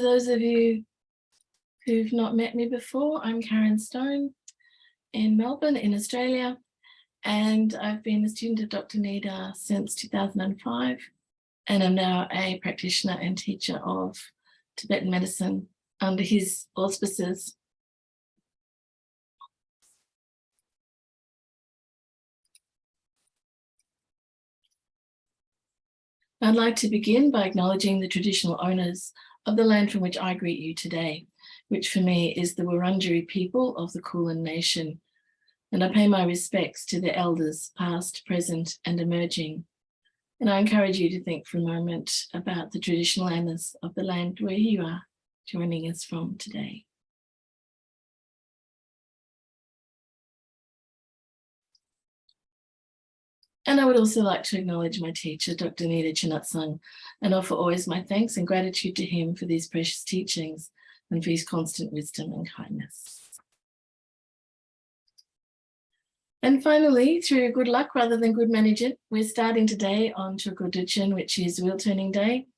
For those of you who've not met me before, I'm Karen Stone in Melbourne in Australia, and I've been a student of Dr. Nida since 2005, and I'm now a practitioner and teacher of Tibetan medicine under his auspices. I'd like to begin by acknowledging the traditional owners of the land from which I greet you today, which for me is the Wurundjeri people of the Kulin Nation. And I pay my respects to the elders, past, present, and emerging. And I encourage you to think for a moment about the traditional owners of the land where you are joining us from today. And I would also like to acknowledge my teacher, Dr. Nida Chinatsang, and offer always my thanks and gratitude to him for these precious teachings and for his constant wisdom and kindness. And finally, through good luck rather than good management, we're starting today on Chukudutchen, which is wheel turning day.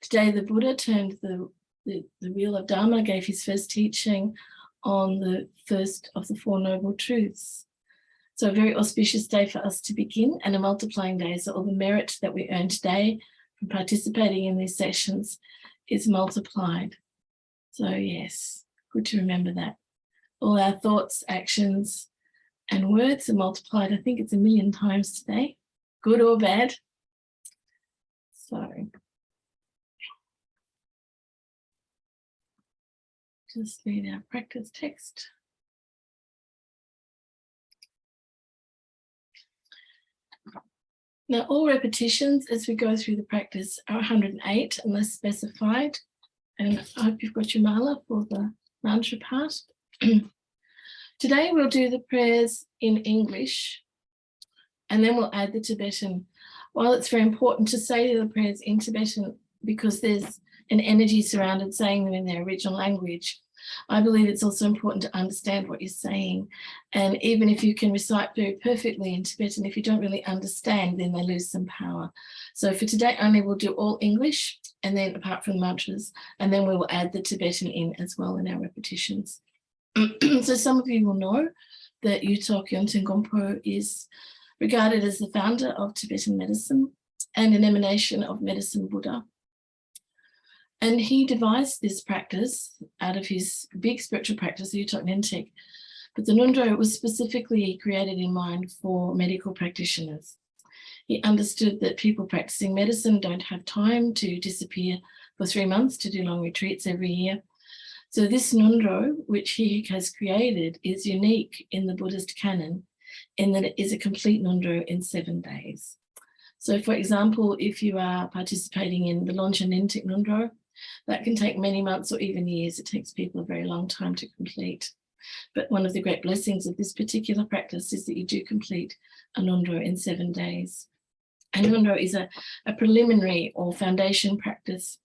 Today, the Buddha turned the wheel of Dharma, gave his first teaching on the first of the Four Noble Truths. So a very auspicious day for us to begin, and a multiplying day. So all the merit that we earn today from participating in these sessions is multiplied. So yes, good to remember that. All our thoughts, actions, and words are multiplied. I think it's 1,000,000 times today, good or bad. So just read our practice text. Now, all repetitions as we go through the practice are 108 unless specified. And I hope you've got your mala for the mantra part. Today we'll do the prayers in English, and then we'll add the Tibetan. While it's very important to say the prayers in Tibetan because there's an energy surrounded saying them in their original language, I believe it's also important to understand what you're saying. And even if you can recite very perfectly in Tibetan, if you don't really understand, then they lose some power. So for today only, we'll do all English, and then apart from the mantras, and then we will add the Tibetan in as well in our repetitions. So some of you will know that Yuthok Ngondro is regarded as the founder of Tibetan medicine and an emanation of medicine Buddha. And he devised this practice out of his big spiritual practice, the Yuthok Ngondro. But the Ngondro was specifically created in mind for medical practitioners. He understood that people practicing medicine don't have time to disappear for 3 months to do long retreats every year. So this Ngondro, which he has created, is unique in the Buddhist canon in that it is a complete Ngondro in 7 days. So for example, if you are participating in the Longchen Nentik Ngondro, that can take many months or even years. It takes people a very long time to complete. But one of the great blessings of this particular practice is that you do complete a Ngondro in 7 days. And Ngondro is a preliminary or foundation practice.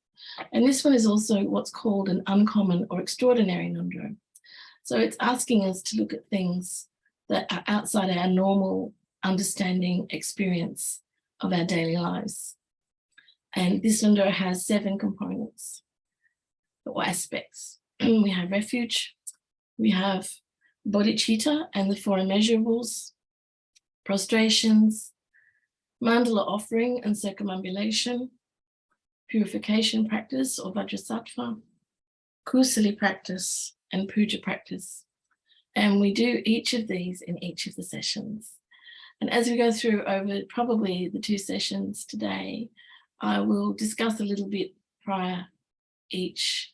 And this one is also what's called an uncommon or extraordinary Ngondro. So it's asking us to look at things that are outside our normal understanding experience of our daily lives. And this Ngondro has 7 components or aspects. We have refuge, we have bodhicitta and the 4 immeasurables, prostrations, mandala offering and circumambulation, purification practice or vajrasattva, kusali practice, and puja practice. And we do each of these in each of the sessions. And as we go through over probably the 2 sessions today, I will discuss a little bit prior each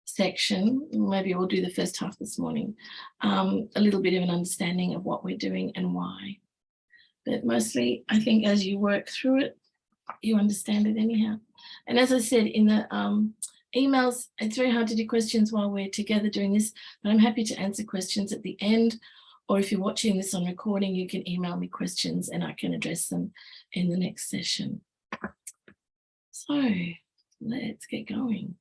section. Maybe we'll do the first half this morning, a little bit of an understanding of what we're doing and why. But mostly, I think as you work through it, you understand it anyhow. And as I said in the emails, it's very hard to do questions while we're together doing this, but I'm happy to answer questions at the end. Or if you're watching this on recording, you can email me questions and I can address them in the next session. So let's get going.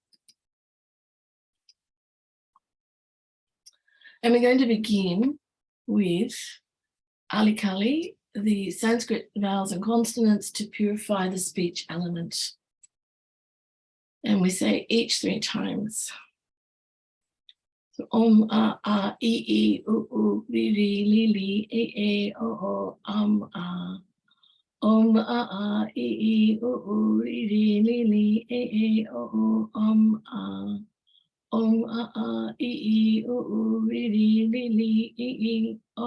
And we're going to begin with Alikali, the Sanskrit vowels and consonants to purify the speech element. And we say each 3 times. So e ri li li e o e ri li li e o e ri li li e o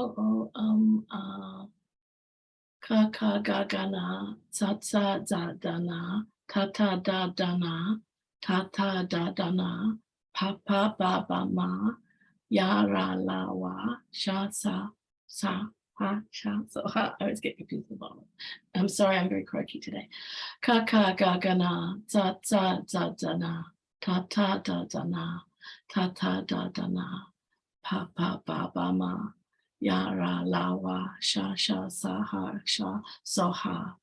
ka ka ga ga na sa sa za da na ta ta da da na ta ta da da na pa pa ba ba ma ya ra la wa sha sa sa ha sha so ha. I always get confused with that. I'm sorry, I'm very croaky today. Ka ka ga ga na za za za da na ta ta da da na ta ta da da na pa pa ba ba ma ya ra la wa sha sha sa ha sha so ha.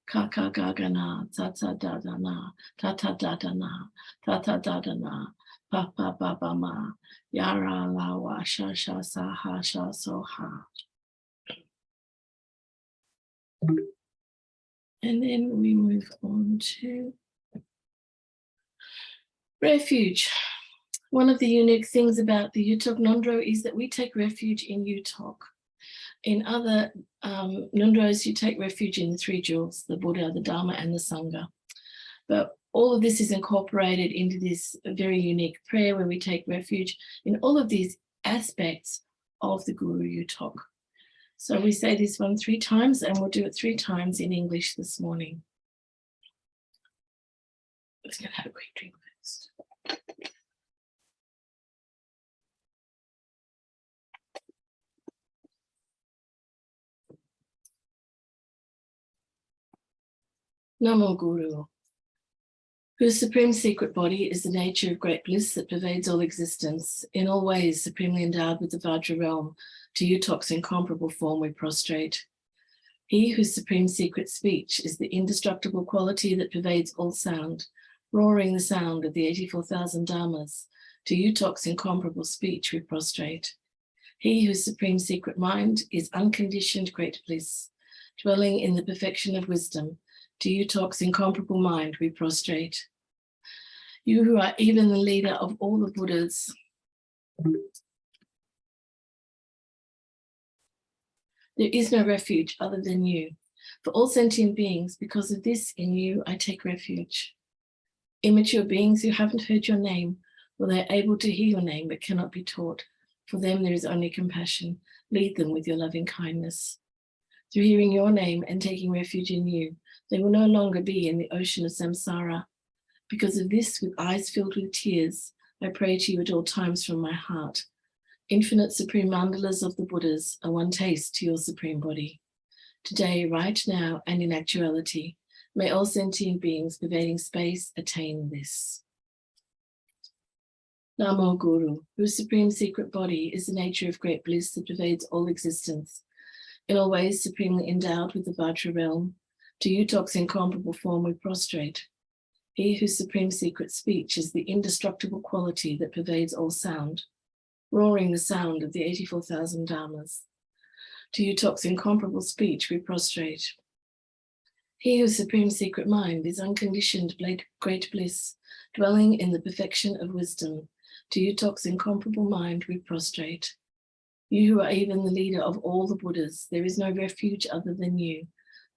Ka ka ga ga na ta ta da da na ta ta da da na ta ta da da na pa pa ba ba ma ya ra la wa sha sha sa ha sha so ha. And then we move on to refuge. One of the unique things about the Yuthok Ngondro is that we take refuge in Yuthok. In other Ngondros, you take refuge in the 3 jewels, the Buddha, the Dharma, and the Sangha. But all of this is incorporated into this very unique prayer where we take refuge in all of these aspects of the Guru Yuthok. So we say this one 3 times, and we'll do it 3 times in English this morning. I'm just going to have a quick drink first. Namo Guru, whose supreme secret body is the nature of great bliss that pervades all existence, in all ways supremely endowed with the Vajra realm, to Yuthok's incomparable form we prostrate. He whose supreme secret speech is the indestructible quality that pervades all sound, roaring the sound of the 84,000 dharmas, to Yuthok's incomparable speech we prostrate. He whose supreme secret mind is unconditioned great bliss, dwelling in the perfection of wisdom, to Yuthok's incomparable mind we prostrate. You who are even the leader of all the Buddhas, there is no refuge other than you. For all sentient beings, because of this in you, I take refuge. Immature beings who haven't heard your name, well, they're able to hear your name but cannot be taught. For them there is only compassion. Lead them with your loving kindness. Through hearing your name and taking refuge in you, they will no longer be in the ocean of samsara. Because of this, with eyes filled with tears, I pray to you at all times from my heart. Infinite supreme mandalas of the Buddhas are one taste to your supreme body. Today, right now, and in actuality, may all sentient beings pervading space attain this. Namo Guru, whose supreme secret body is the nature of great bliss that pervades all existence, in all ways supremely endowed with the Vajra realm, to Yuthok's incomparable form we prostrate. He whose supreme secret speech is the indestructible quality that pervades all sound, roaring the sound of the 84,000 dharmas. To Yuthok's incomparable speech we prostrate. He whose supreme secret mind is unconditioned great bliss, dwelling in the perfection of wisdom. To Yuthok's incomparable mind we prostrate. You who are even the leader of all the Buddhas, there is no refuge other than you.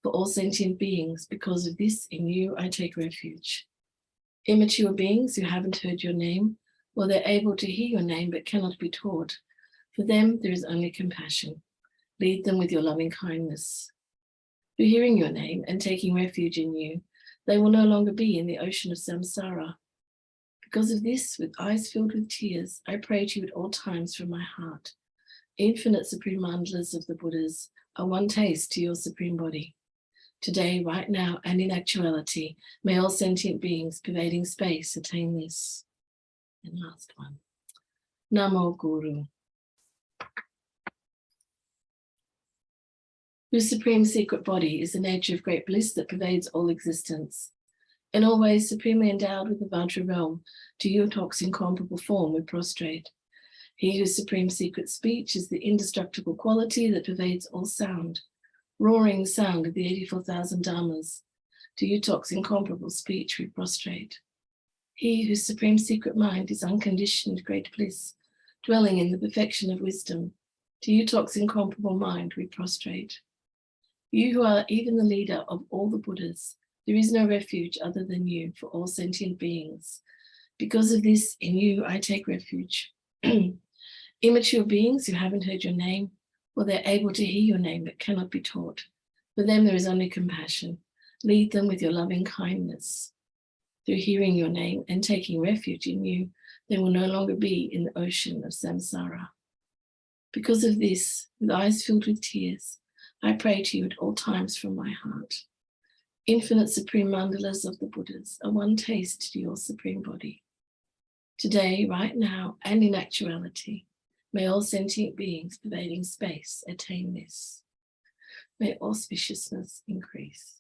For all sentient beings, because of this in you I take refuge. Immature beings who haven't heard your name, well, they're able to hear your name but cannot be taught. For them there is only compassion. Lead them with your loving kindness. Through hearing your name and taking refuge in you, they will no longer be in the ocean of samsara. Because of this, with eyes filled with tears, I pray to you at all times from my heart. Infinite supreme mandalas of the Buddhas are one taste to your supreme body. Today, right now, and in actuality, may all sentient beings pervading space attain this. And last one. Namo Guru, whose supreme secret body is the nature of great bliss that pervades all existence. In all ways supremely endowed with the Vajra realm, to Yuthok's incomparable form we prostrate. He whose supreme secret speech is the indestructible quality that pervades all sound, roaring the sound of the 84,000 dharmas. To Yuthok's incomparable speech we prostrate. he whose supreme secret mind is unconditioned great bliss, dwelling in the perfection of wisdom. To Yuthok's incomparable mind we prostrate. You who are even the leader of all the Buddhas, there is no refuge other than you for all sentient beings. Because of this, in you I take refuge. Immature beings who haven't heard your name, or they're able to hear your name but cannot be taught. For them there is only compassion. Lead them with your loving kindness. Through hearing your name and taking refuge in you, they will no longer be in the ocean of samsara. Because of this, with eyes filled with tears, I pray to you at all times from my heart. Infinite supreme mandalas of the Buddhas, a one taste to your supreme body. Today, right now, and in actuality, may all sentient beings pervading space attain this. May auspiciousness increase.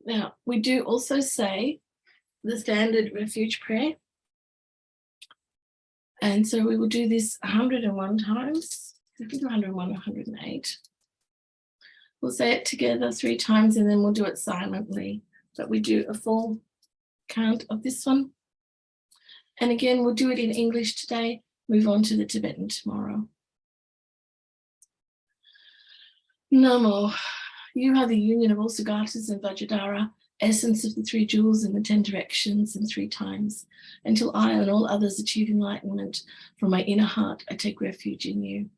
Now, we do also say the standard refuge prayer. And so we will do this 101 times. I think 101 or 108. We'll say it together 3 times and then we'll do it silently. But we do a full count of this one. And again, we'll do it in English today, move on to the Tibetan tomorrow. Namo. You are the union of all Sugatas and Vajradhara, essence of the 3 jewels in the 10 directions and 3 times, until I and all others achieve enlightenment. From my inner heart, I take refuge in you.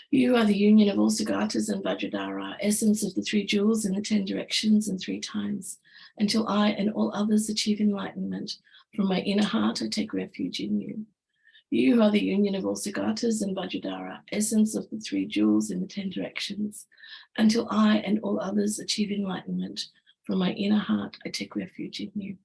You are the union of all Sugatas and Vajradhara, essence of the 3 jewels in the 10 directions and 3 times, until I and all others achieve enlightenment. From my inner heart, I take refuge in you. You are the union of all Sugatas and Vajradhara, essence of the 3 jewels in the 10 directions, until I and all others achieve enlightenment. From my inner heart, I take refuge in you.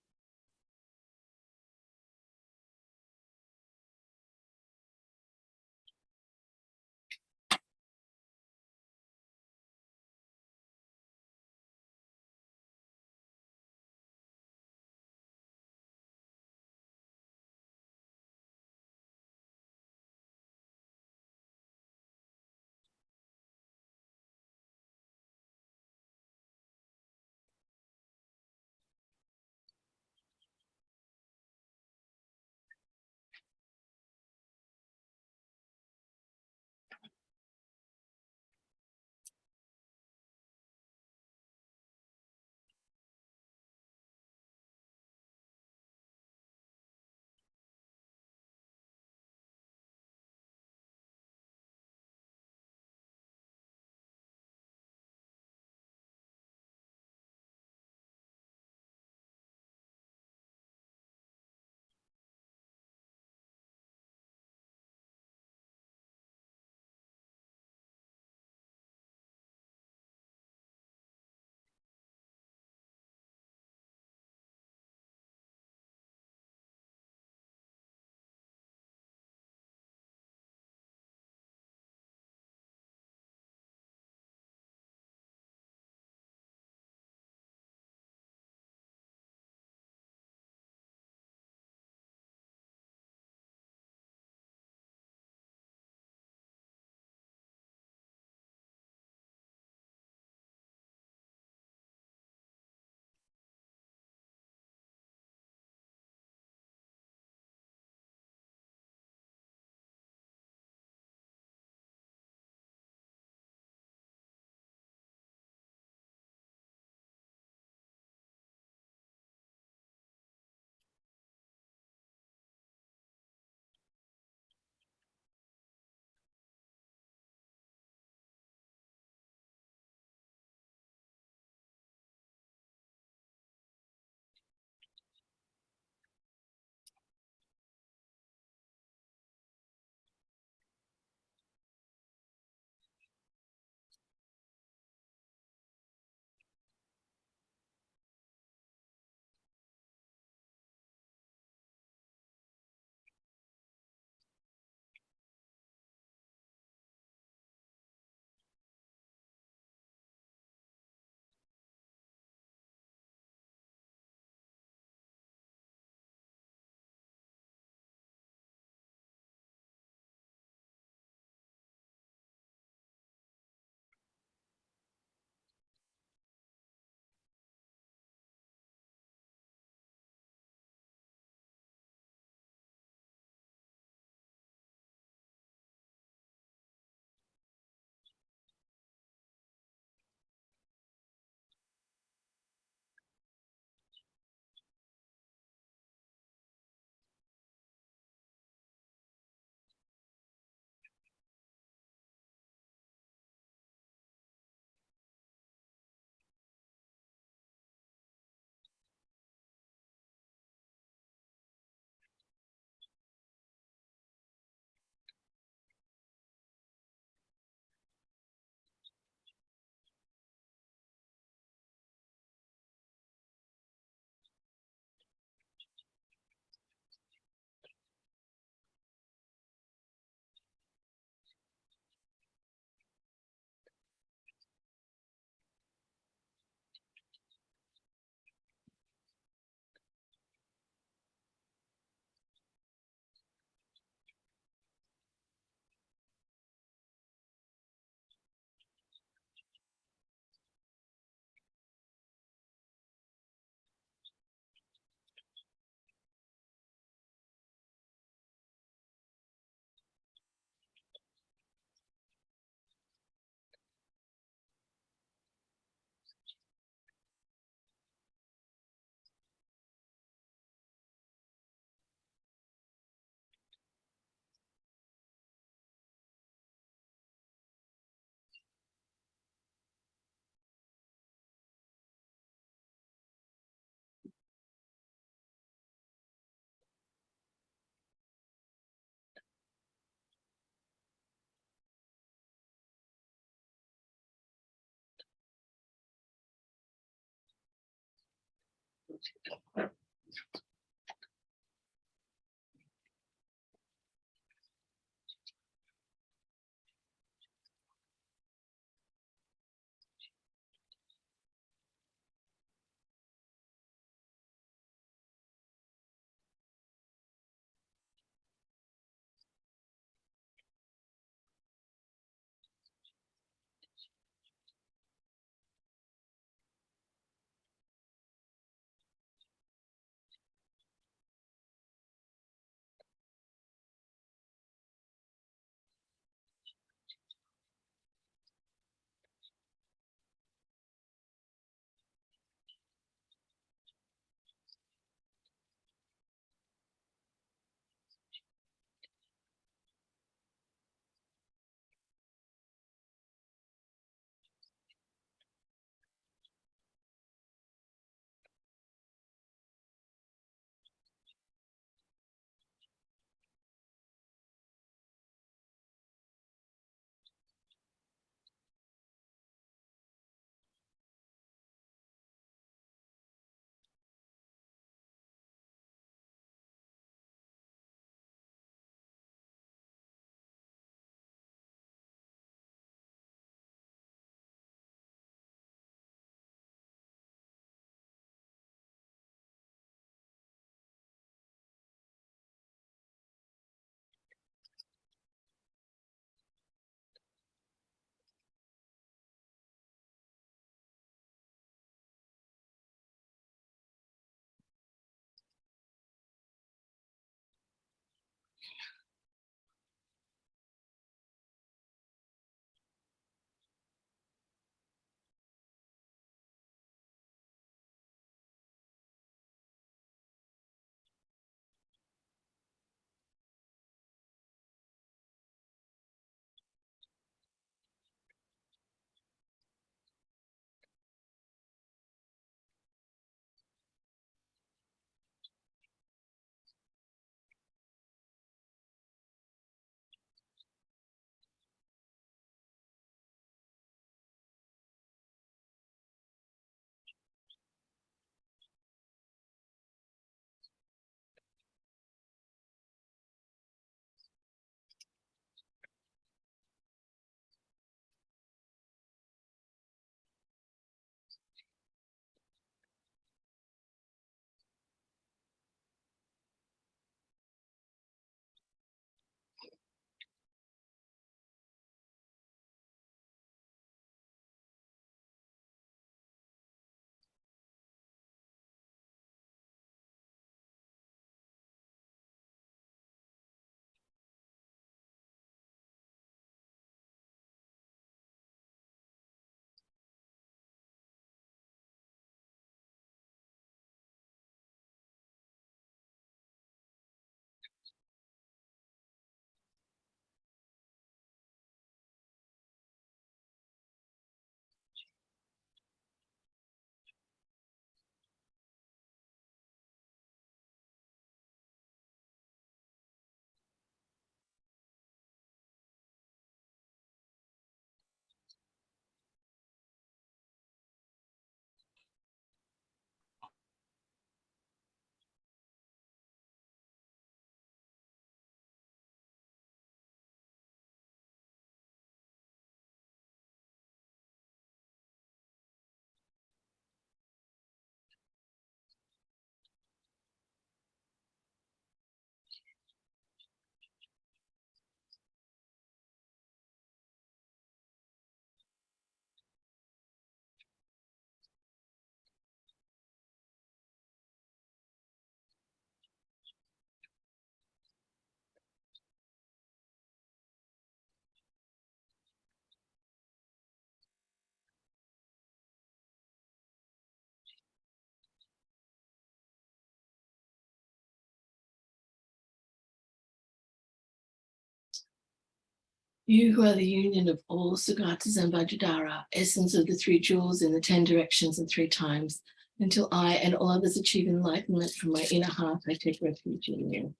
You who are the union of all Sugatas and Vajradhara, essence of the three jewels in the 10 directions and 3 times, until I and all others achieve enlightenment from my inner heart, I take refuge in you.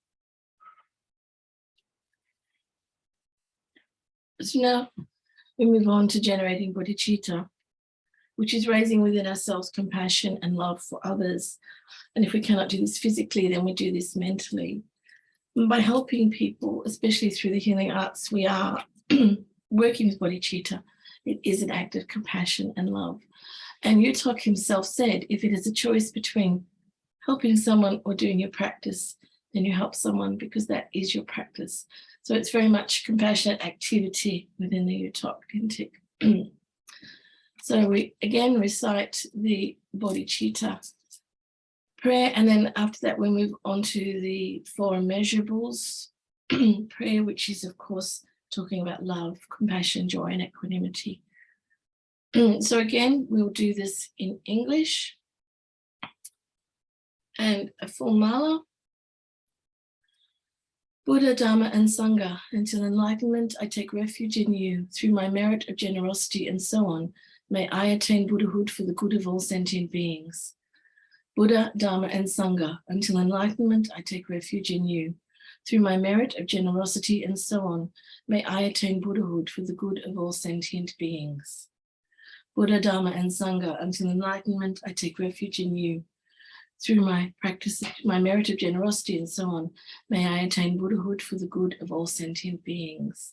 So now we move on to generating bodhicitta. which is raising within ourselves compassion and love for others. And if we cannot do this physically, then we do this mentally. And by helping people, especially through the healing arts, we are working with bodhicitta. It is an act of compassion and love. And Yuthok himself said, if it is a choice between helping someone or doing your practice, then you help someone because that is your practice. So it's very much compassionate activity within the Yuthok Dintik. So we again recite the bodhicitta prayer, and then after that we move on to the 4 immeasurables prayer, which is of course talking about love, compassion, joy, and equanimity. So again, we'll do this in English. And a full mala. Buddha, Dharma, and Sangha, until enlightenment, I take refuge in you. Through my merit of generosity and so on, may I attain Buddhahood for the good of all sentient beings. Buddha, Dharma, and Sangha, until enlightenment, I take refuge in you. Through my merit of generosity and so on, may I attain Buddhahood for the good of all sentient beings. Buddha, Dharma, and Sangha, until enlightenment, I take refuge in you. Through my practice, my merit of generosity and so on, may I attain Buddhahood for the good of all sentient beings.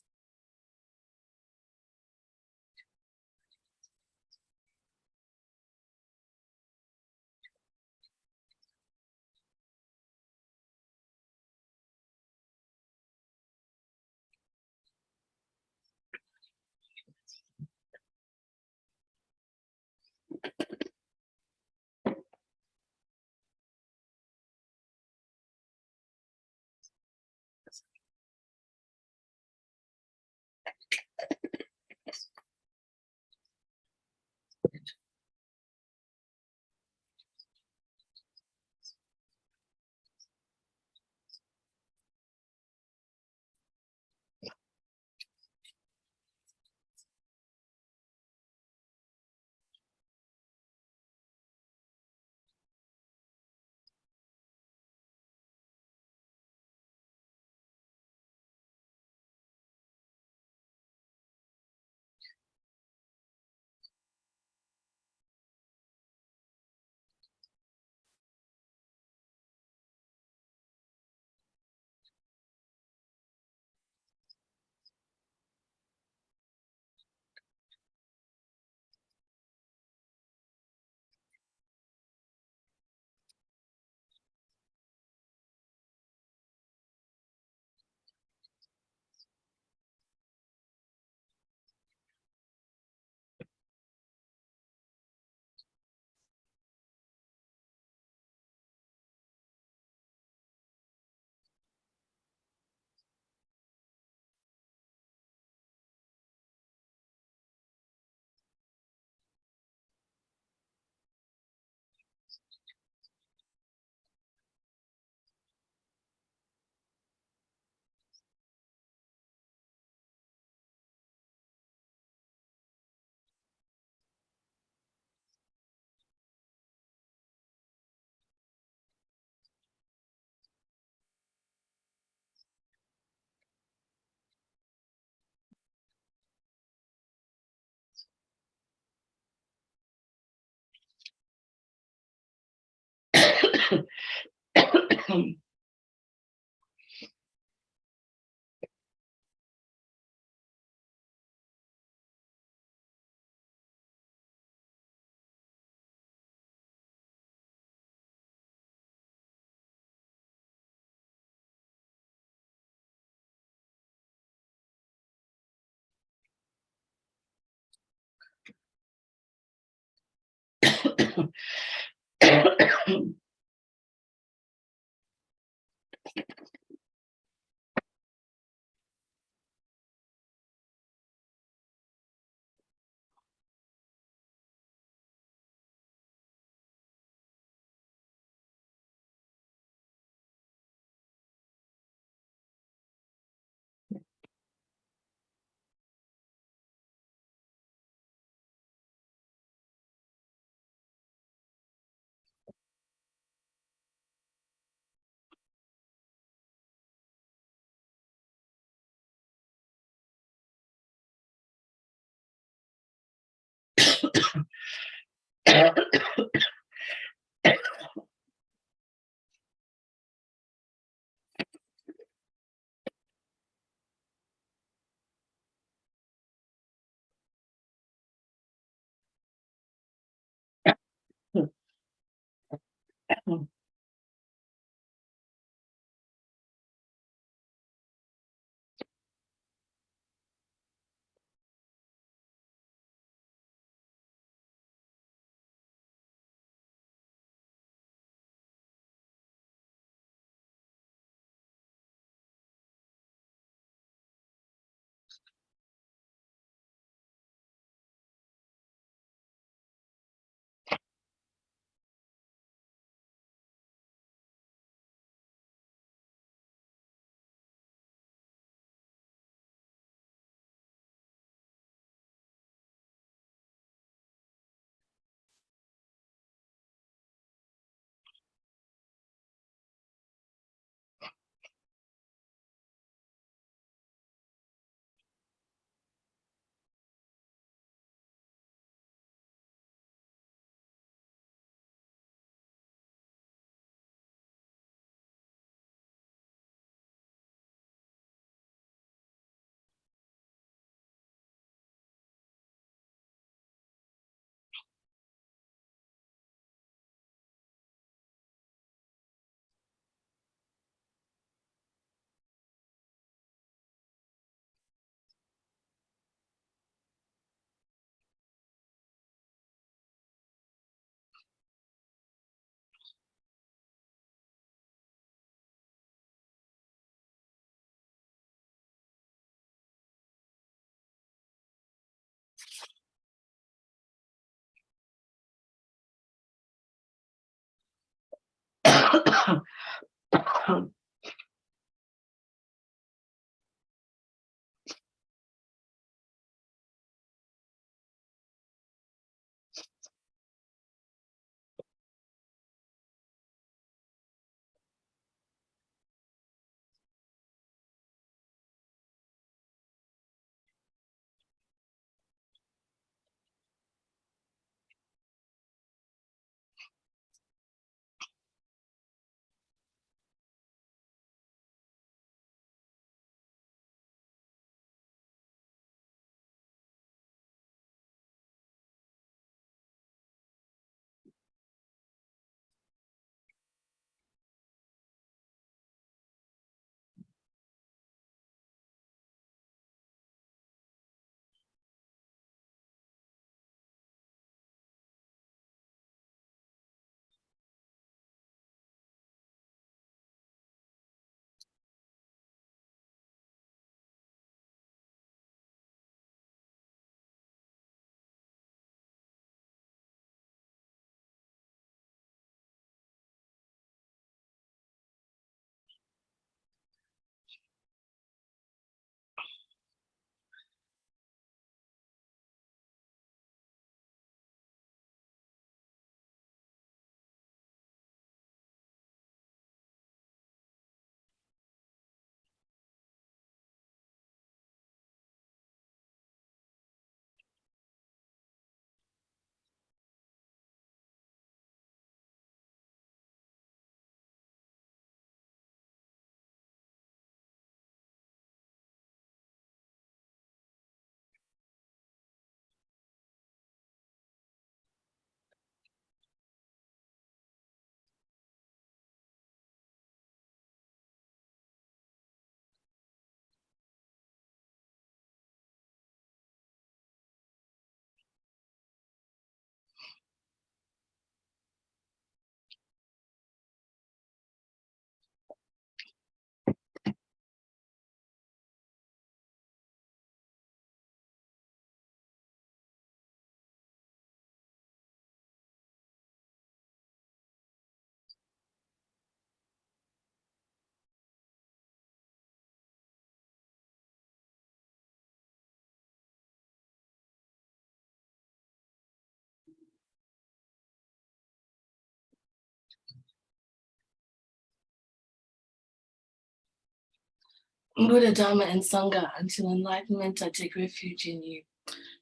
Buddha, Dharma, and Sangha, until enlightenment, I take refuge in you.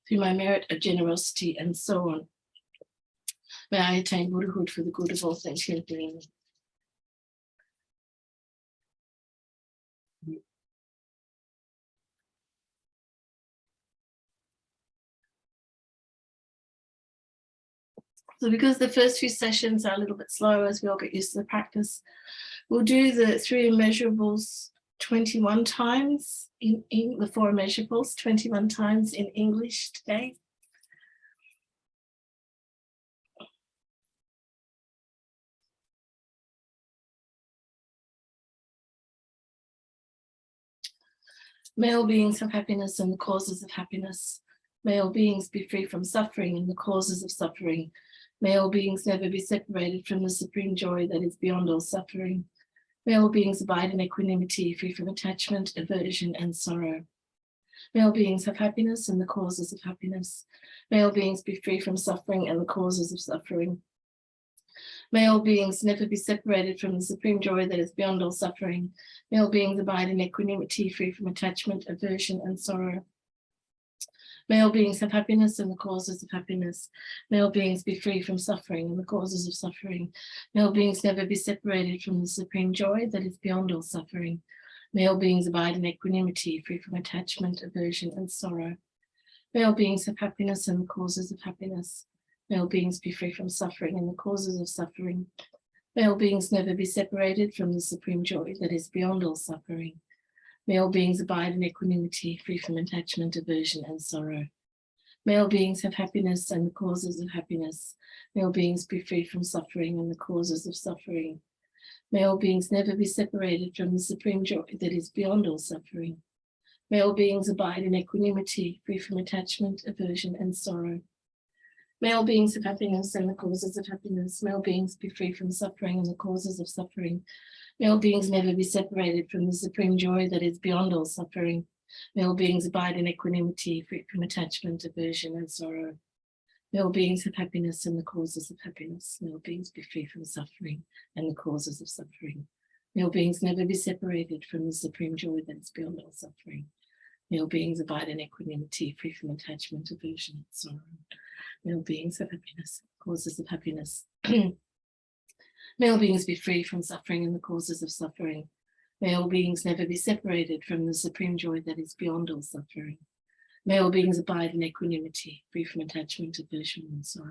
Through my merit of generosity, and so on. May I attain Buddhahood for the good of all sentient beings. So because the first few sessions are a little bit slow as we all get used to the practice, we'll do the 3 immeasurables 21 times in the 4 immeasurables 21 times in English today. May all beings have happiness and the causes of happiness. May all beings be free from suffering and the causes of suffering. May all beings never be separated from the supreme joy that is beyond all suffering. May all beings abide in equanimity, free from attachment, aversion, and sorrow. May all beings have happiness and the causes of happiness. May all beings be free from suffering and the causes of suffering. May all beings never be separated from the supreme joy that is beyond all suffering. May all beings abide in equanimity, free from attachment, aversion, and sorrow. May all beings have happiness and the causes of happiness. May all beings be free from suffering and the causes of suffering. May all beings never be separated from the supreme joy that is beyond all suffering. May all beings abide in equanimity, free from attachment, aversion, and sorrow. May all beings have happiness and the causes of happiness. May all beings be free from suffering and the causes of suffering. May all beings never be separated from the supreme joy that is beyond all suffering. May all beings abide in equanimity, free from attachment, aversion, and sorrow. May all beings have happiness and the causes of happiness. May all beings be free from suffering and the causes of suffering. May all beings never be separated from the supreme joy that is beyond all suffering. May all beings abide in equanimity, free from attachment, aversion, and sorrow. May all beings have happiness and the causes of happiness. May all beings be free from suffering and the causes of suffering. May all beings never be separated from the supreme joy that is beyond all suffering. May all beings abide in equanimity, free from attachment, aversion, and sorrow. May all beings have happiness and the causes of happiness. May all beings be free from suffering and the causes of suffering. May all beings never be separated from the supreme joy that is beyond all suffering. May all beings abide in equanimity, free from attachment, aversion, and sorrow. May all beings have happiness, causes of happiness. May all beings be free from suffering and the causes of suffering. May all beings never be separated from the supreme joy that is beyond all suffering. May all beings abide in equanimity, free from attachment, aversion, and sorrow.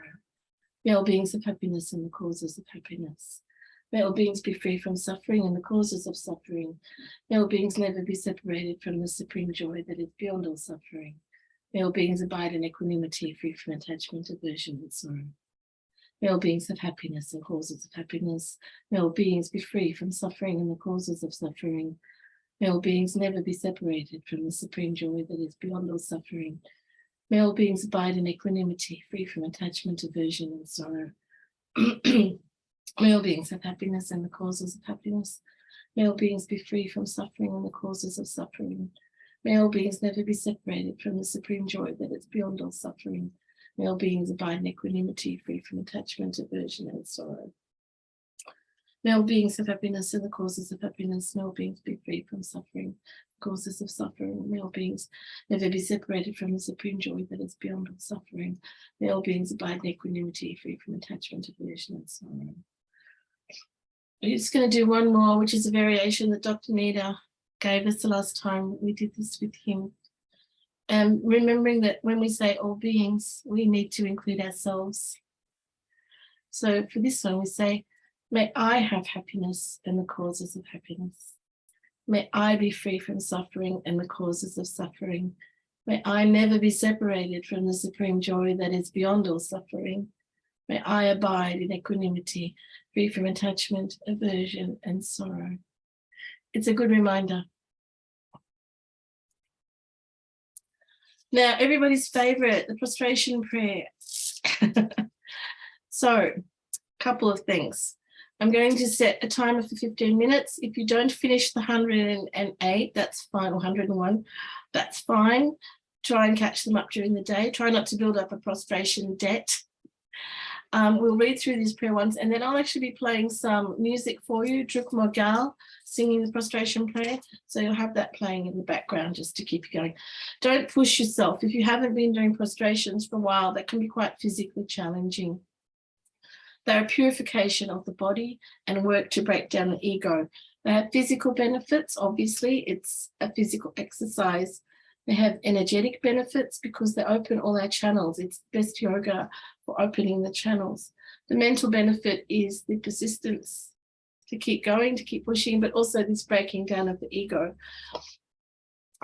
May all beings have happiness and the causes of happiness. May all beings be free from suffering and the causes of suffering. May all beings never be separated from the supreme joy that is beyond all suffering. May all beings abide in equanimity, free from attachment, aversion, and sorrow. May all beings have happiness and causes of happiness. May all beings be free from suffering and the causes of suffering. May all beings never be separated from the supreme joy that is beyond all suffering. May all beings abide in equanimity, free from attachment, aversion, and sorrow. May all beings have happiness and the causes of happiness. May all beings be free from suffering and the causes of suffering. May all beings never be separated from the supreme joy that is beyond all suffering. May all beings abide in equanimity, free from attachment, aversion, and sorrow. May all beings have happiness and the causes of happiness. May all beings be free from suffering, causes of suffering. May all beings never be separated from the supreme joy that is beyond all suffering. May all beings abide in equanimity, free from attachment, aversion, and sorrow. We're just going to do one more, which is a variation that Dr. Nida gave us the last time we did this with him. Remembering that when we say all beings, we need to include ourselves. So for this one, we say, may I have happiness and the causes of happiness. May I be free from suffering and the causes of suffering. May I never be separated from the supreme joy that is beyond all suffering. May I abide in equanimity, free from attachment, aversion, and sorrow. It's a good reminder. Now, everybody's favorite, the prostration prayer. So, a couple of things. I'm going to set a timer for 15 minutes. If you don't finish the 108, that's fine, or 101, that's fine. Try and catch them up during the day. Try not to build up a prostration debt. We'll read through this prayer once, and then I'll actually be playing some music for you, Druk Morgal, singing the prostration prayer. So you'll have that playing in the background just to keep you going. Don't push yourself. If you haven't been doing prostrations for a while, that can be quite physically challenging. They're a purification of the body and work to break down the ego. They have physical benefits, obviously, it's a physical exercise. They have energetic benefits because they open all our channels. It's best yoga for opening the channels. The mental benefit is the persistence to keep going, to keep pushing, but also this breaking down of the ego.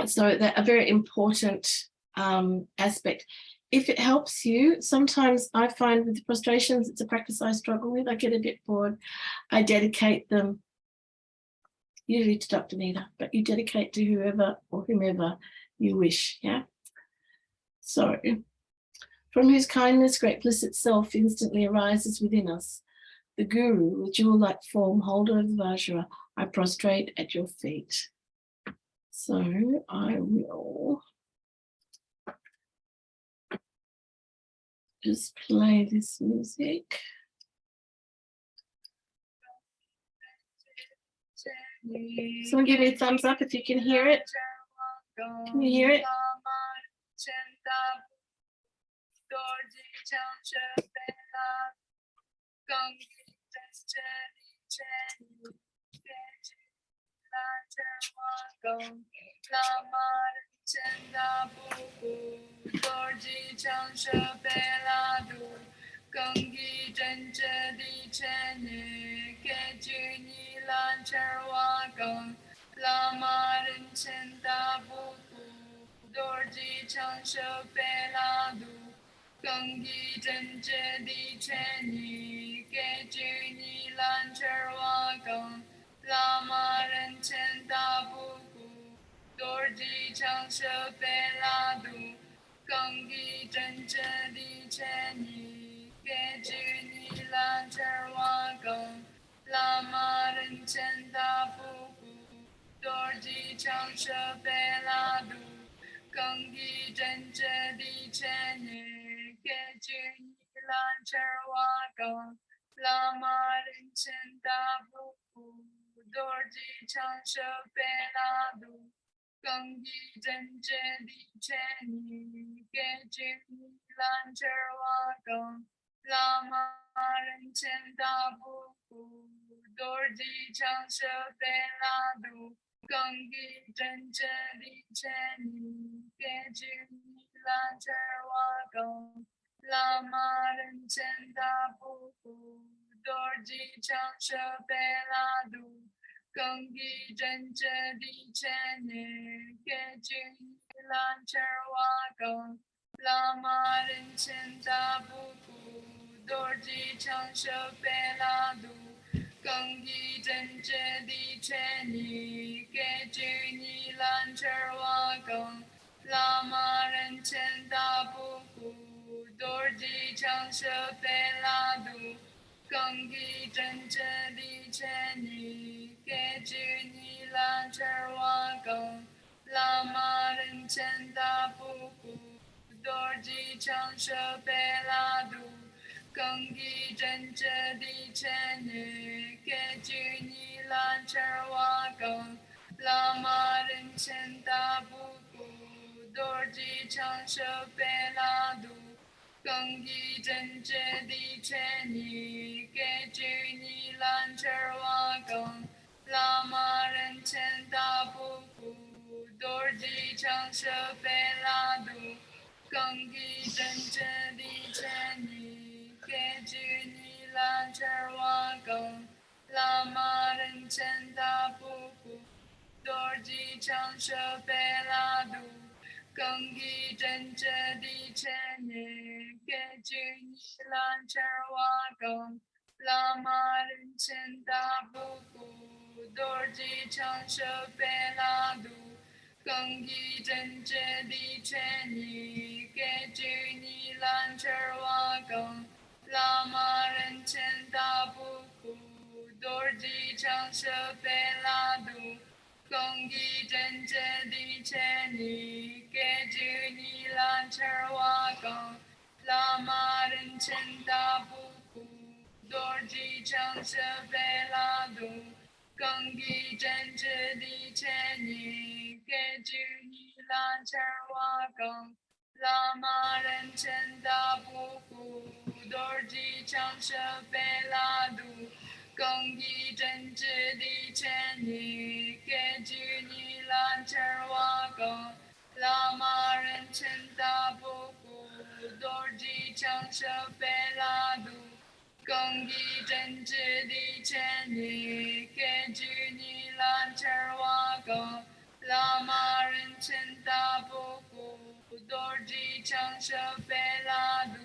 So they're a very important aspect. If it helps you, sometimes I find with the prostrations, it's a practice I struggle with. I get a bit bored. I dedicate them usually to Dr. Nita, but you dedicate to whoever or whomever you wish, yeah? So, from whose kindness great bliss itself instantly arises within us, the Guru, with jewel-like form, holder of the Vajra, I prostrate at your feet. So I will just play this music. Someone give me a thumbs up if you can hear it. Can you hear it? 多吉强设备拉度，更一真知的前你给居你兰切瓦更。拉玛人称大布古，多吉强设备拉度，更一真知的前你给居你兰切瓦更。拉玛人称大布古，多吉强设备拉度，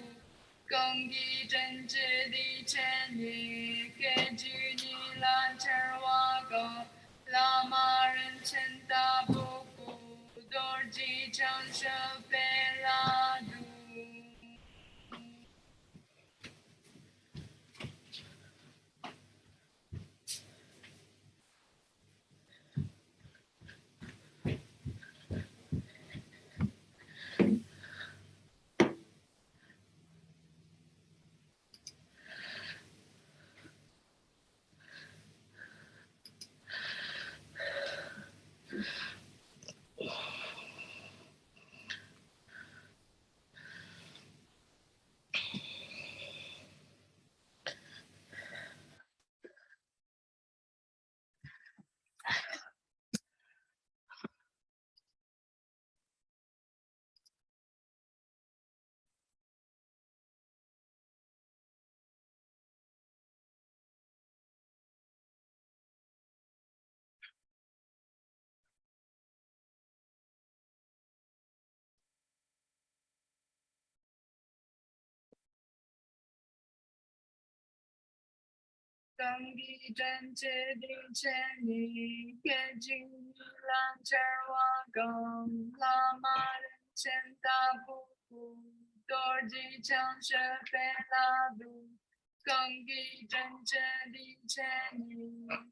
更一真知的前你给居你兰切瓦更。拉玛人称大布古，多吉强设备拉度。更一真知的前你给居你兰切瓦更。拉玛人称大布古，多吉强设备拉度，更一真知的前你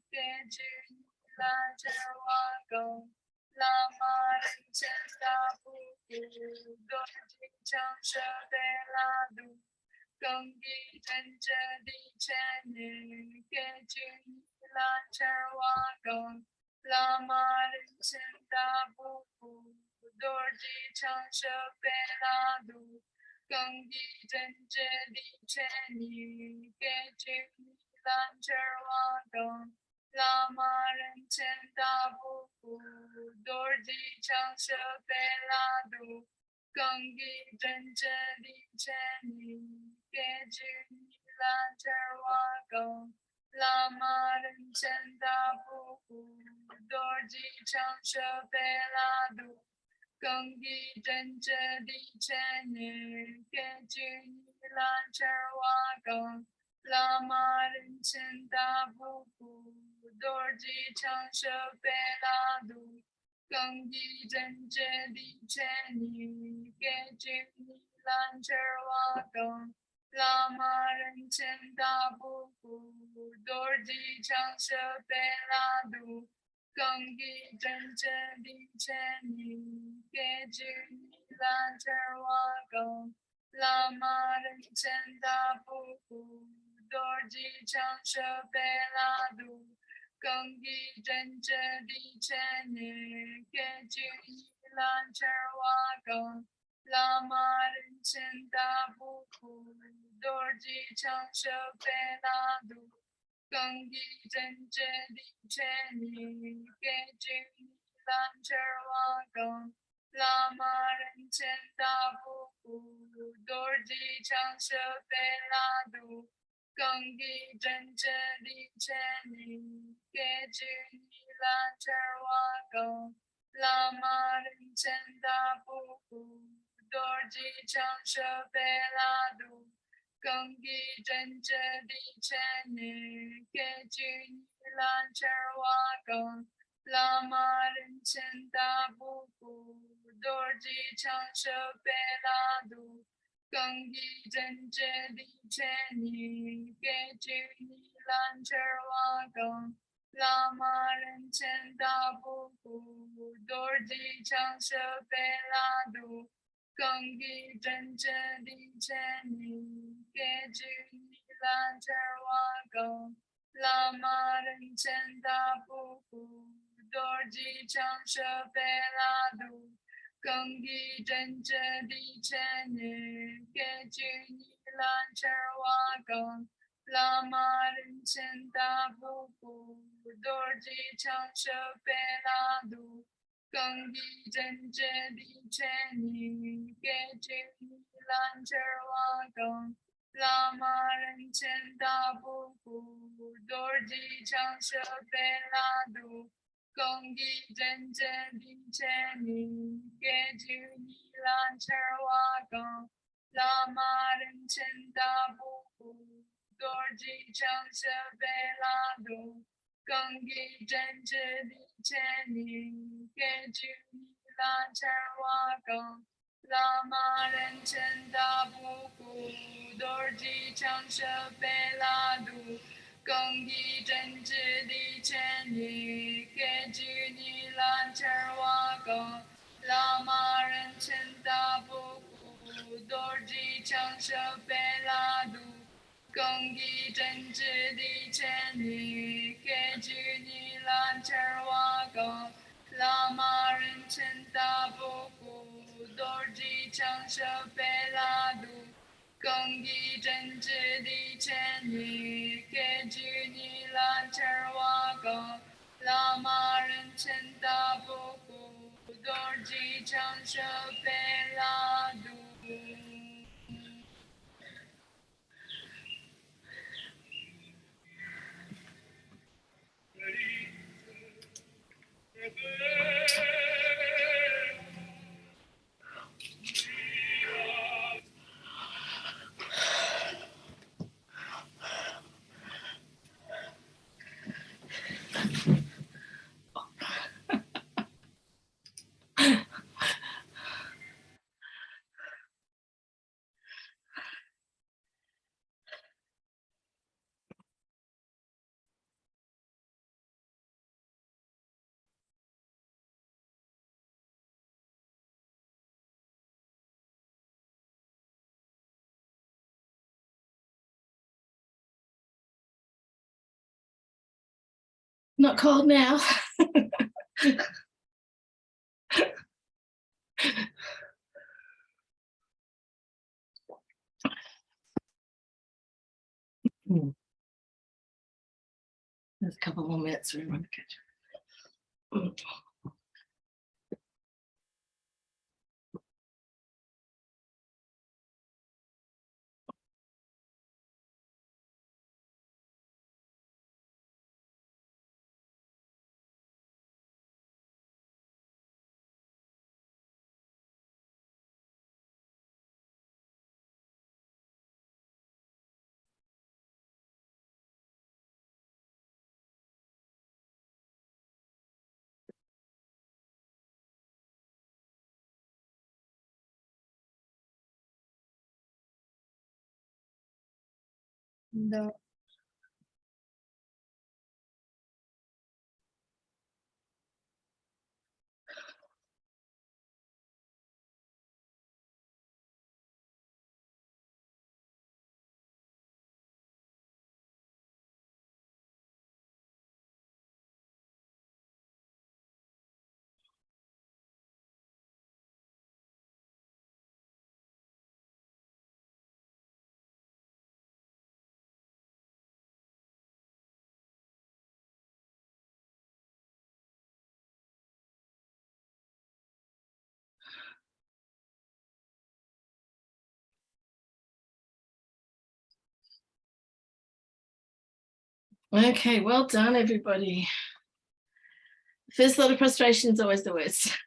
给居你兰切瓦更。拉玛人称大布古，多吉强设备拉度，更一真知的前你给居你兰切瓦更。拉玛人称大布古，多吉强设备拉度，更一真知的前你给居你兰切瓦更。拉玛人称大布古，多吉强设备拉度，更一真知的前你给居你兰切瓦更。拉玛人称大布古，多吉强设备拉度，更一真知的前你给居你兰切瓦更。拉玛人称大布古，多吉强设备拉度，更一真知的前你给居你兰切瓦更。拉玛人称大布古，多吉强设备拉度，更一真知的前你给居你兰切瓦更。拉玛人称大布古，多吉强设备拉度，更一真知的前你给居你兰切瓦更。拉玛人称大布古，多吉强设备拉度，更一真知的前你给居你兰切瓦更。拉玛人称大布古，多吉强设备拉度，更一真知的前你给居你兰切瓦更。拉玛人称大布古，多吉强设备拉度，更一真知的前你给居你兰切瓦更。拉玛人称大布古，多吉强设备拉度，更一真知的前你给居你兰切瓦更。拉玛人称大布古，多吉强设备拉度，更一真知的前你给居你兰切瓦更。拉玛人称大布古，多吉强设备拉度，更一真知的前你给居你 lan charwagam lama rinchen da buku dorji chang shepe la du Gangi zhenjie di cheni ge jing lan charwagam lama rinchen da buku dorji chang shepe la du Gongi zhenjie di cheni ge jing lan charwagam lama rinchen da buku dorji chang shepe la du Gangi zhenjie di cheni ge jing lan charwagam lama rinchen da buku dorji chang shepe la du Gangi zhenjie di cheni ge jing lan charwagam lama rinchen da buku dorji chang shepe la du Gangi zhenjie di cheni ge jing lan charwagam lama rinchen da buku dorji chang shepe la du Gangi zhenjie di cheni ge jing lan charwagam lama rinchen da buku dorji chang shepe la du Not cold now. There's a couple more minutes we want to catch. No. Okay, well done, everybody. First lot of prostration is always the worst.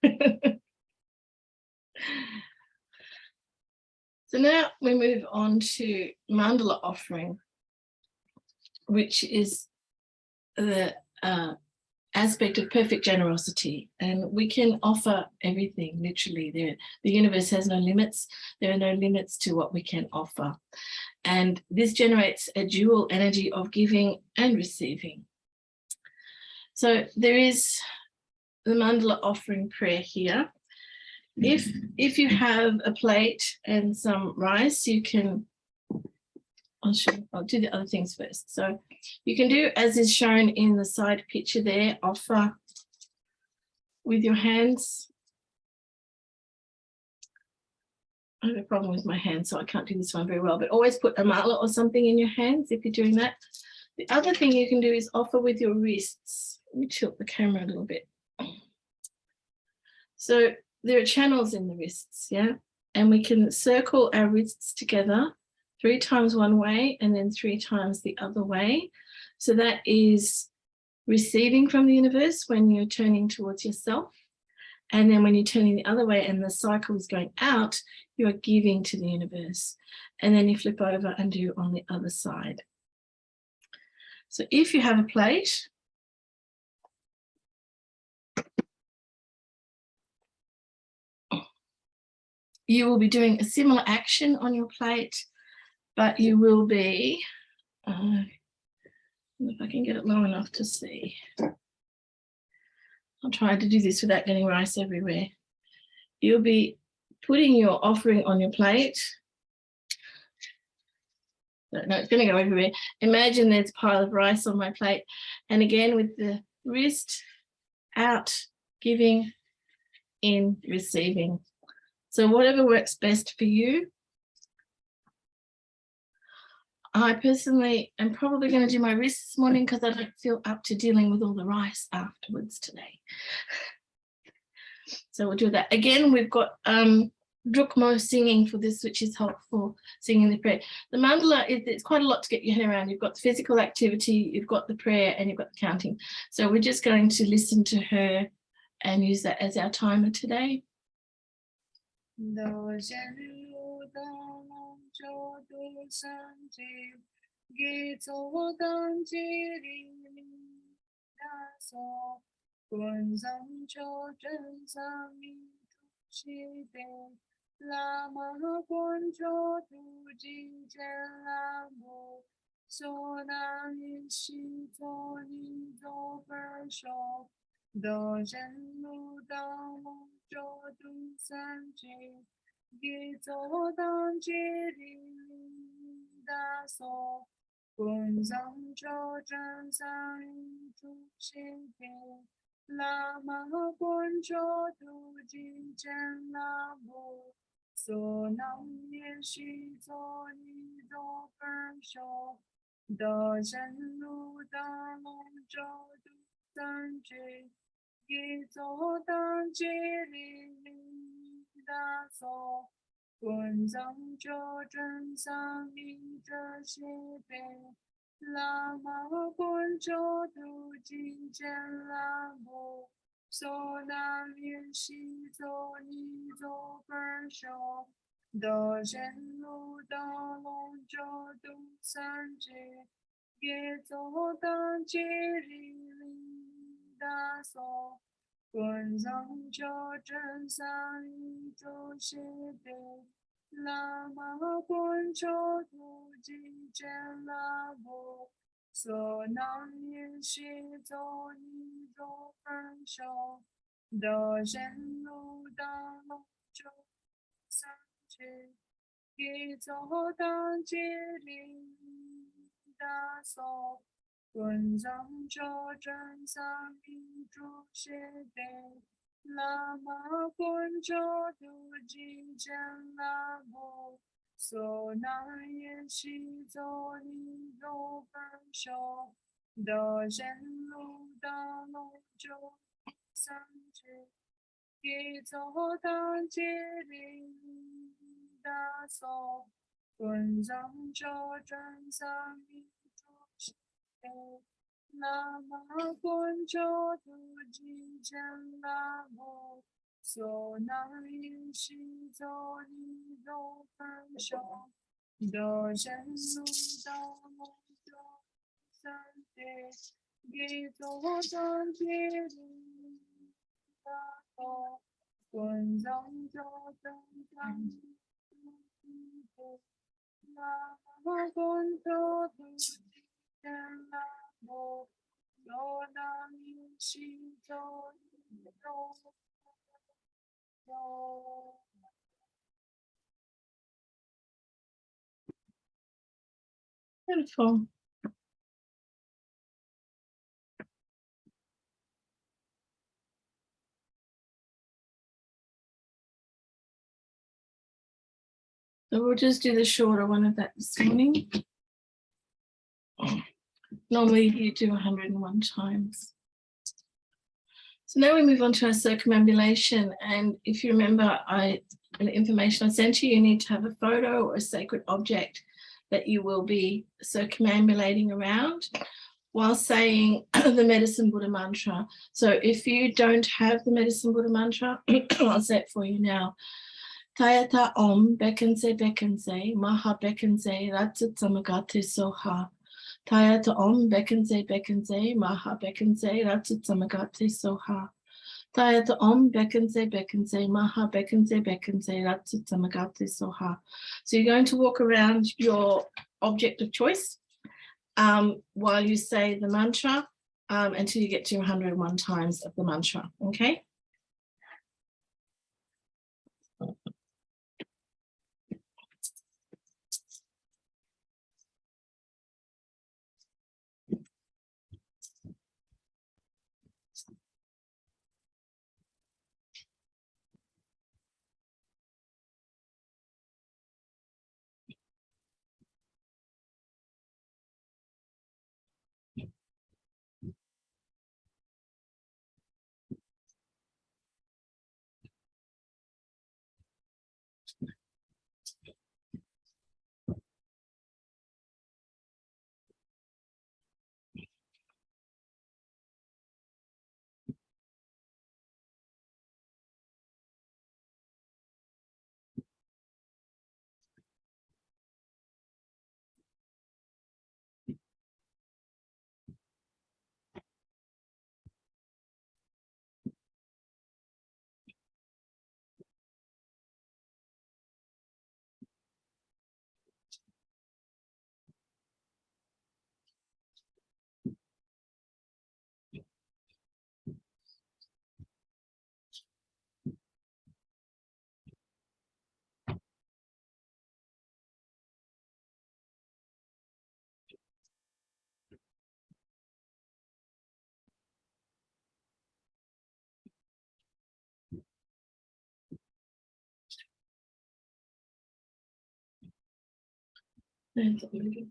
So now we move on to mandala offering, which is the aspect of perfect generosity. And we can offer everything, literally. The universe has no limits. There are no limits to what we can offer. And this generates a dual energy of giving and receiving. So there is the mandala offering prayer here. If you have a plate and some rice, you can, I'll do the other things first. So you can do as is shown in the side picture there, offer with your hands I have a problem with my hands, so I can't do this one very well, but always put a mala or something in your hands if you're doing that. The other thing you can do is offer with your wrists. Let me tilt the camera a little bit. So there are channels in the wrists, yeah? And we can circle our wrists together 3 times one way and then 3 times the other way. So that is receiving from the universe when you're turning towards yourself. And then when you're turning the other way and the cycle is going out, you are giving to the universe. And then you flip over and do on the other side. So if you have a plate, you will be doing a similar action on your plate, but you will be, if I can get it low enough to see. I'll try to do this without getting rice everywhere. You'll be putting your offering on your plate. No, it's going to go everywhere. Imagine there's a pile of rice on my plate. And again, with the wrist out, giving, in, receiving. So whatever works best for you. I personally am probably going to do my wrist this morning because I don't feel up to dealing with all the rice afterwards today. So we'll do that. Again, we've got Drukmo singing for this, which is helpful, singing the prayer. The mandala, it's quite a lot to get your head around. You've got the physical activity, you've got the prayer, and you've got the counting. So we're just going to listen to her and use that as our timer today. Lama Ngondro tu Jingchen Lambo, so nan yin shi zo ni zo per shou, do zhen lu dang long zhou du san ji, gi zo dang ji li da so, gun zang zhou zhen san yin zhu xin bin, Lama Ngondro tu Jingchen Lambo, so nam yin shi zo ni zo per shou, do zhen lu da long zhou du san ji, gi zo dang ji li da so, gun zang zhou zhen san yin zhe xie bei, Lama Ngondro tu Jingchen Lambo, so nam yin shi zo ni zo per shou, do zhen lu da long zhou du san ji, ge zo dang ji li da so, gun zang zhou zhen san yin zhu xie bei, Lama Ngondro tu Jingchen Lambo, so nam yin shi zo ni zo per shou, do zhen lu da long zhou san ji, gi zo dang ji li da so, gun zang zhou zhen san yin zhu xie bei, Lama Ngondro tu Jingchen Lambo, so nam yin shi zo ni zo per shou, do zhen lu da long zhou san ji, gi zo dang ji li da so, gun zang zhou zhen san yin zhu xie bei, Lama Ngondro tu Jingchen Lambo, so nam yin shi zo ni zo per shou, do zhen lu da long zhou san ji, gi zo dang ji li da so, gun zang zhou zhen san yin zhu xie bei, Lama Ngondro tu Jingchen Lambo, so nam yin shi zo ni zo per shou. Beautiful. So we'll just do the shorter one of that this morning. Normally you do 101 times. So now we move on to our circumambulation. And if you remember, the information I sent you need to have a photo or a sacred object that you will be circumambulating around while saying the Medicine Buddha mantra. So if you don't have the Medicine Buddha mantra, I'll say it for you now. Tayata Om Bekense Maha Bekense Ratsit Samagati Soha. Tayata Om Bekense Maha Bekense Ratsit Samagati Soha. Tayata Om Bekense Maha Bekense Ratsit Samagati Soha. So you're going to walk around your object of choice while you say the mantra until you get to 101 times of the mantra, okay? Absolutely.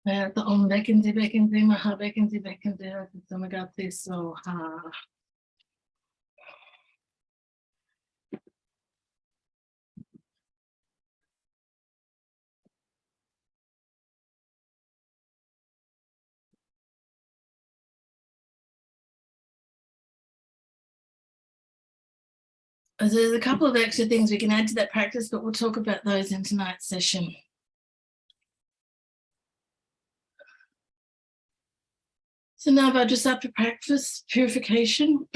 The Om Bekense Maha Bekense Samagati Soha. There's a couple of extra things we can add to that practice, but we'll talk about those in tonight's session. So now Vajrasattva practice, purification.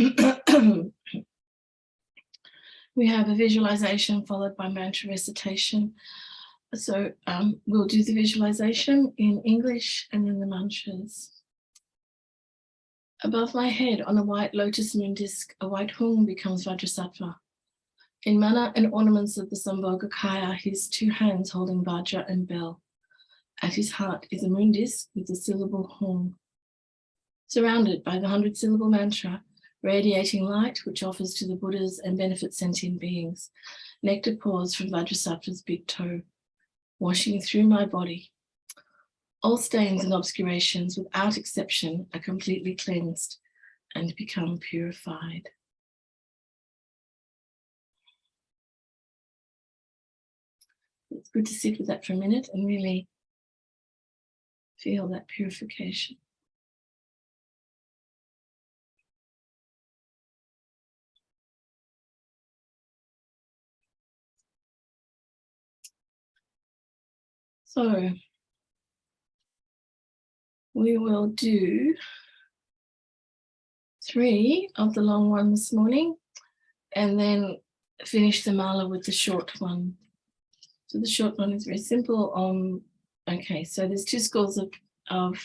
We have a visualization followed by mantra recitation. So we'll do the visualization in English and then the mantras. Above my head on a white lotus moon disc, a white hung becomes Vajrasattva. In mana and ornaments of the Sambhogakaya, his two hands holding Vajra and bell. At his heart is a moon disc with the syllable hung. Surrounded by the 100-syllable mantra, radiating light which offers to the Buddhas and benefits sentient beings. Nectar pours from Vajrasattva's big toe, washing through my body. All stains and obscurations, without exception, are completely cleansed and become purified. It's good to sit with that for a minute and really feel that purification. So we will do 3 of the long one this morning and then finish the mala with the short one. So the short one is very simple. Okay, so there's 2 schools of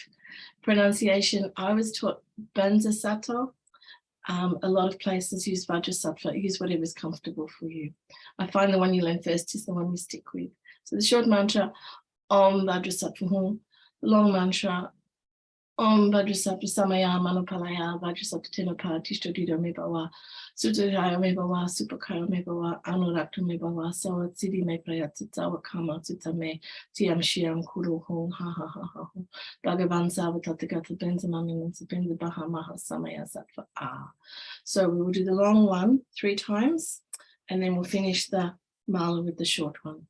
pronunciation. I was taught Banza Sato. A lot of places use Vajrasattva. Use whatever is comfortable for you. I find the one you learn first is the one you stick with. So the short mantra, Om Vajrasattva Hum. The long mantra, Om Vajrasattva Samaya Manupalaya Vajrasattva Tenapa Tishtodito Mebawa Sutaya Mebawa Supakaya Mebawa Anurakta Mebawa Sawa Siddhi Me Prayatsawa Kama Sutame Tiam Shiam Kuru Hong Ha Ha Ha Ha Bhagavan Savatatagata Benzamami Benza Baha Maha Samaya Sattva Ah. So we will do the long one 3 times and then we'll finish the mala with the short one.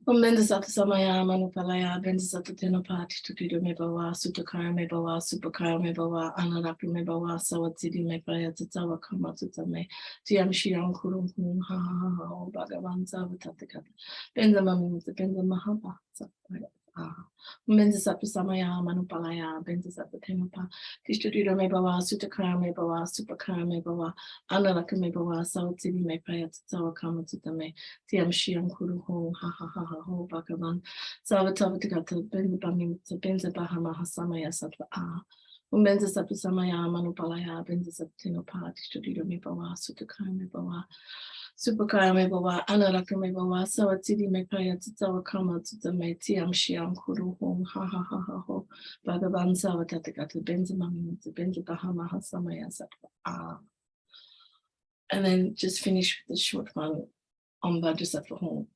Om Bendasatta Samaya Manupalaya Bendasatta Tenopati Tukido Mebawa Sutakaya Mebawa Supakaya Mebawa Anarapi Mebawa Sawatsidi Mepaya Tatsawa Kama Tutame Tiam Shiam Kurum Kum Ha Ha Ha Ha Bhagavan Savatatakata Benzamami Benza Mahaba Bendasatta Samaya Manupalaya Bendasatta Tenopa Tishtudido Mebawa Sutakaya Mebawa Supakaya Mebawa Anaraka Mebawa Sawatsidi Mepaya Tatsawa Kama Tutame Tiam Shiam Kuru Hong Ha Ha Ha Ha Ho Bhagavan Savatavatagata Benzabami Benza Bahama Hasamaya Sattva Ah. Benza Sattva Samaya Manupalaya Benza Saptinopa Tishtudido Mebawa Sutakaya Mebawa Supakaya Mebawa Anaraka Mebawa Sawatsidi Mepaya Tatsawa Kama Tutame Tiam Shiam Kuru Hong Ha Ha Ha Ha Ho Bhagavan Savatatagata Benzamami Benza Bahama Hasamaya Sattva Ah. And then just finish with the short one on Vajrasattva Hum.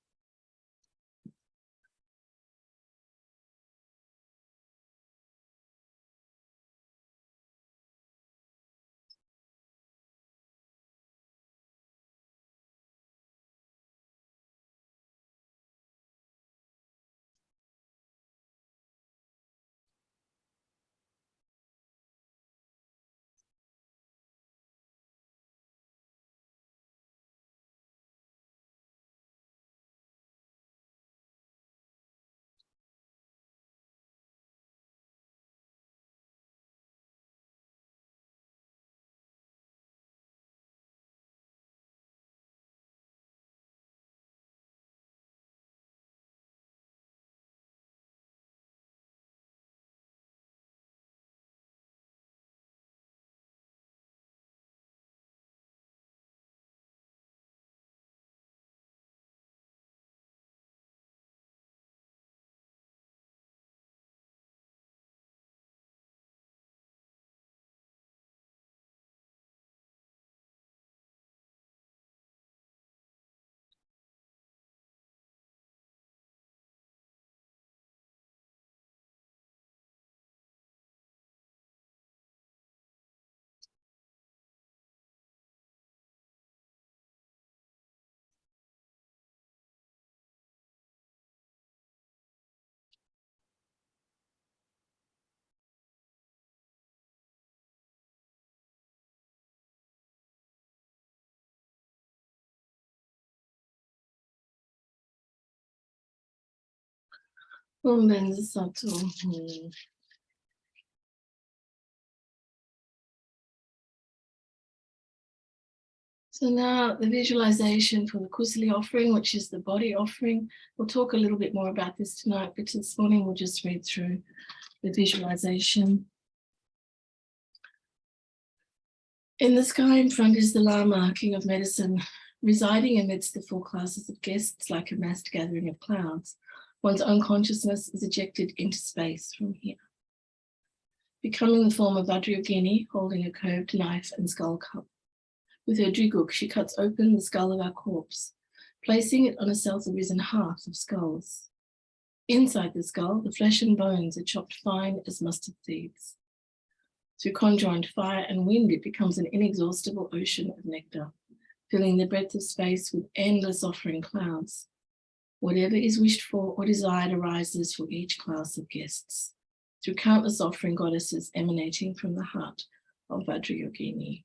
Sato. So now the visualization for the Kusali offering, which is the body offering. We'll talk a little bit more about this tonight, but this morning we'll just read through the visualization. In the sky in front is the Lama, king of medicine, residing amidst the 4 classes of guests like a massed gathering of clouds. One's own consciousness is ejected into space from here. Becoming the form of Vajrayogini, holding a curved knife and skull cup. With her driguk, she cuts open the skull of our corpse, placing it on a self-arisen hearth of skulls. Inside the skull, the flesh and bones are chopped fine as mustard seeds. Through conjoined fire and wind, it becomes an inexhaustible ocean of nectar, filling the breadth of space with endless offering clouds. Whatever is wished for or desired arises for each class of guests, through countless offering goddesses emanating from the heart of Vajrayogini.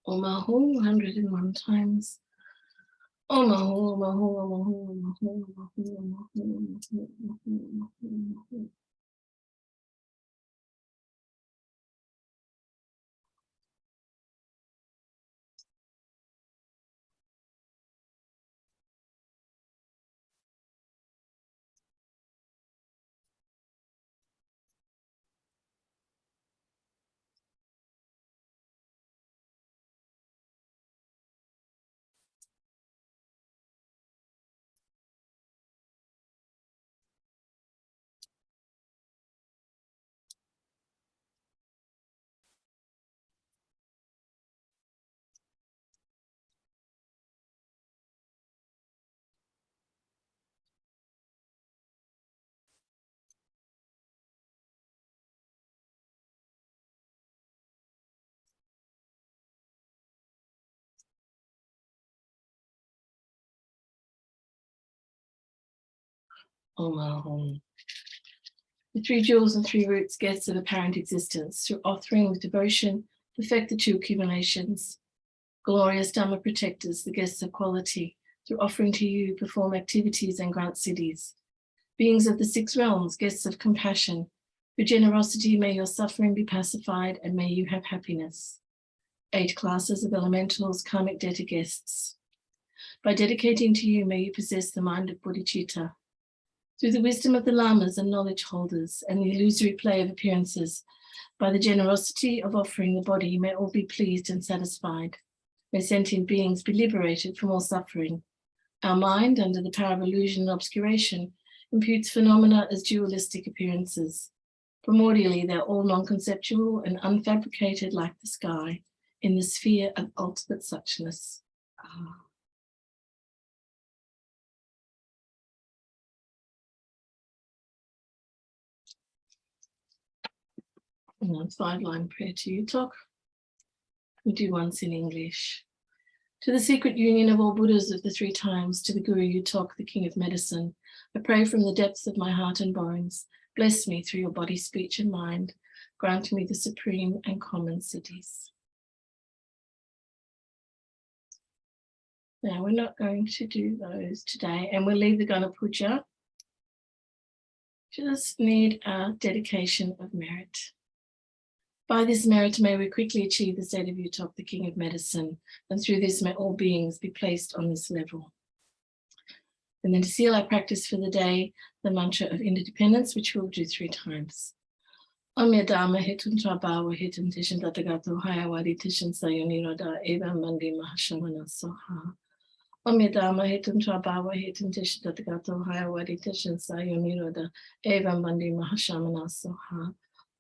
Omahu 101 times. Omahu, Omahu, Omahu, Omahu, Omahu, Omahu, Omahu, Omahu, Omahu. Omahu. The 3 jewels and 3 roots, guests of apparent existence, through offering with devotion, perfect the 2 accumulations. Glorious Dhamma protectors, the guests of quality, through offering to you, perform activities and grant siddhis. Beings of the 6 realms, guests of compassion, through generosity may your suffering be pacified and may you have happiness. 8 classes of elementals, karmic debtor guests. By dedicating to you, may you possess the mind of bodhicitta. Through the wisdom of the lamas and knowledge holders and the illusory play of appearances, by the generosity of offering the body, may all be pleased and satisfied. May sentient beings be liberated from all suffering. Our mind, under the power of illusion and obscuration, imputes phenomena as dualistic appearances. Primordially, they're all non-conceptual and unfabricated like the sky, in the sphere of ultimate suchness. And then 5-line prayer to Yuthok. We do once in English. To the secret union of all Buddhas of the 3 times, to the Guru Yuthok, the King of Medicine, I pray from the depths of my heart and bones. Bless me through your body, speech, and mind. Grant me the supreme and common siddhis. Now, we're not going to do those today, and we'll leave the Gana Puja. Just need a dedication of merit. By this merit, may we quickly achieve the state of Yuthok, the King of Medicine, and through this may all beings be placed on this level. And then to seal our practice for the day, the mantra of interdependence, which we'll do 3 times. Om Yadama Hitum Trabawa Hitum Tishan Tatagato Hayawadi Tishan Sayoniroda Eva Mandi Mahashamana Soha. Om Yadama Hitum Trabawa Hitum Tishan Tatagato Hayawadi Tishan Sayoniroda Eva Mandi Mahashamana Soha.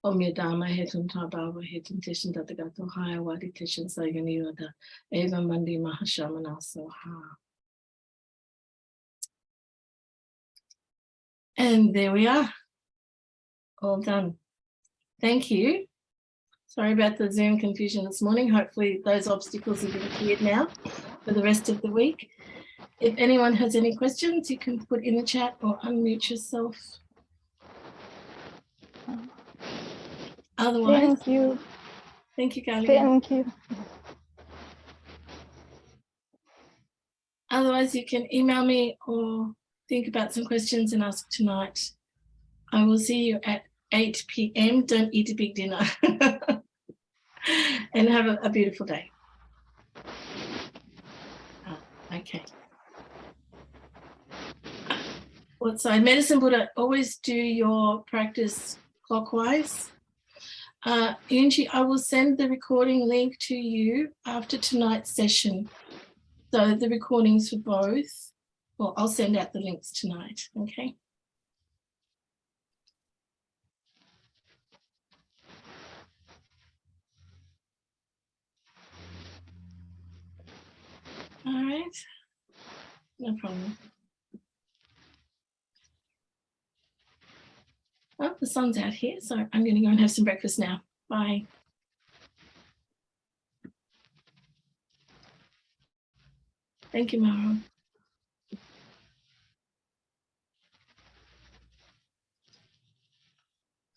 Om Yadama Hetum Tabawa Hetum Tishan Tatagato Hayawadi Tishan Sayoniroda Eva Mandi Mahashamana Soha. And there we are. All done. Thank you. Sorry about the Zoom confusion this morning. Hopefully those obstacles have been cleared now for the rest of the week. If anyone has any questions, you can put in the chat or unmute yourself. Otherwise, Thank you. thank you, Galia. Thank you. Otherwise, you can email me or think about some questions and ask tonight. I will see you at 8 p.m. Don't eat a big dinner. And have a beautiful day. Okay. So Medicine Buddha, always do your practice clockwise. Yunji, I will send the recording link to you after tonight's session. So the recordings for both, well, I'll send out the links tonight, okay? All right, no problem. Oh, the sun's out here, so I'm going to go and have some breakfast now. Bye. Thank you, Mara.